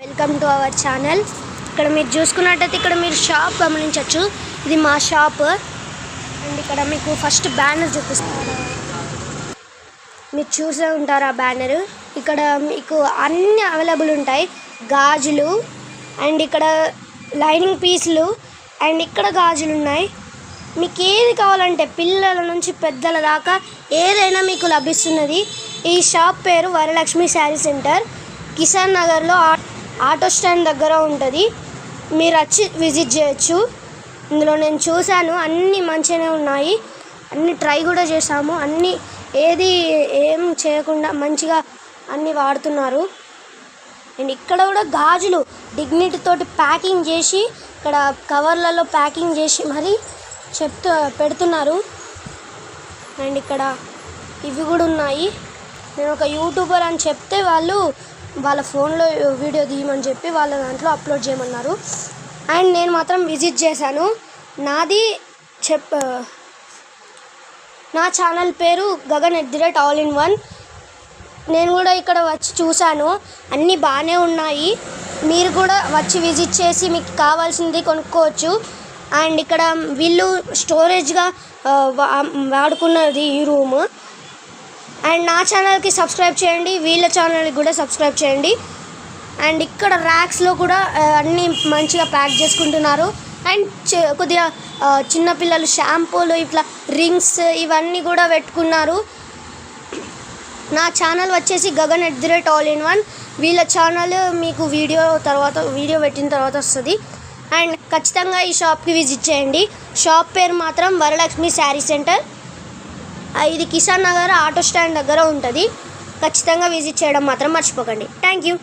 Welcome to our channel. ఇక్కడ మీరు చూసుకున్నట్టయితే ఇక్కడ మీరు షాప్ గమనించవచ్చు. ఇది మా షాప్. అండ్ ఇక్కడ మీకు ఫస్ట్ బ్యానర్ చూపిస్తారు, మీరు చూసే ఉంటారు ఆ బ్యానర్. ఇక్కడ మీకు అన్నీ అవైలబుల్ ఉంటాయి, గాజులు అండ్ ఇక్కడ లైనింగ్ పీసులు అండ్ ఇక్కడ గాజులు ఉన్నాయి. మీకు ఏది కావాలంటే పిల్లల నుంచి పెద్దల దాకా ఏదైనా మీకు లభిస్తున్నది. ఈ షాప్ పేరు వరలక్ష్మి శారీ సెంటర్, కిసాన్ నగర్లో ఆటో స్టాండ్ దగ్గర ఉంటుంది. మీరు వచ్చి విజిట్ చేయొచ్చు. ఇందులో నేను చూశాను, అన్నీ మంచిగానే ఉన్నాయి, అన్నీ ట్రై కూడా చేసాము. అన్నీ ఏం చేయకుండా మంచిగా అన్నీ వాడుతున్నారు. అండ్ ఇక్కడ కూడా గాజులు డిగ్నిటీ తోటి ప్యాకింగ్ చేసి ఇక్కడ కవర్లలో ప్యాకింగ్ చేసి మరీ పెడుతున్నారు. అండ్ ఇక్కడ ఇవి కూడా ఉన్నాయి. నేను ఒక యూట్యూబర్ అని చెప్తే వాళ్ళ ఫోన్లో వీడియో తీయమని చెప్పి వాళ్ళ దాంట్లో అప్లోడ్ చేయమన్నారు. అండ్ నేను మాత్రం విజిట్ చేశాను. నా ఛానల్ పేరు గగన్ @all-in-one. నేను కూడా ఇక్కడ వచ్చి చూశాను, అన్నీ బాగానే ఉన్నాయి. మీరు కూడా వచ్చి విజిట్ చేసి మీకు కావాల్సింది కొనుక్కోవచ్చు. అండ్ ఇక్కడ వీళ్ళు స్టోరేజ్గా వాడుకున్నది ఈ రూమ్. అండ్ నా ఛానల్కి సబ్స్క్రైబ్ చేయండి, వీళ్ళ ఛానల్కి కూడా సబ్స్క్రైబ్ చేయండి. అండ్ ఇక్కడ ర్యాక్స్లో కూడా అన్నీ మంచిగా ప్యాక్ చేసుకుంటున్నారు. అండ్ కొద్దిగా చిన్నపిల్లలు షాంపూలు, ఇట్లా రింగ్స్ ఇవన్నీ కూడా పెట్టుకున్నారు. నా ఛానల్ వచ్చేసి గగన్ @all-in-one. వీళ్ళ ఛానల్ మీకు వీడియో పెట్టిన తర్వాత వస్తుంది. అండ్ ఖచ్చితంగా ఈ షాప్కి విజిట్ చేయండి. షాప్ పేరు మాత్రం వరలక్ష్మి శారీ సెంటర్. ఇది కిసాన్ నగర్ ఆటో స్టాండ్ దగ్గర ఉంటుంది. ఖచ్చితంగా విజిట్ చేయడం మాత్రం మర్చిపోకండి. Thank you.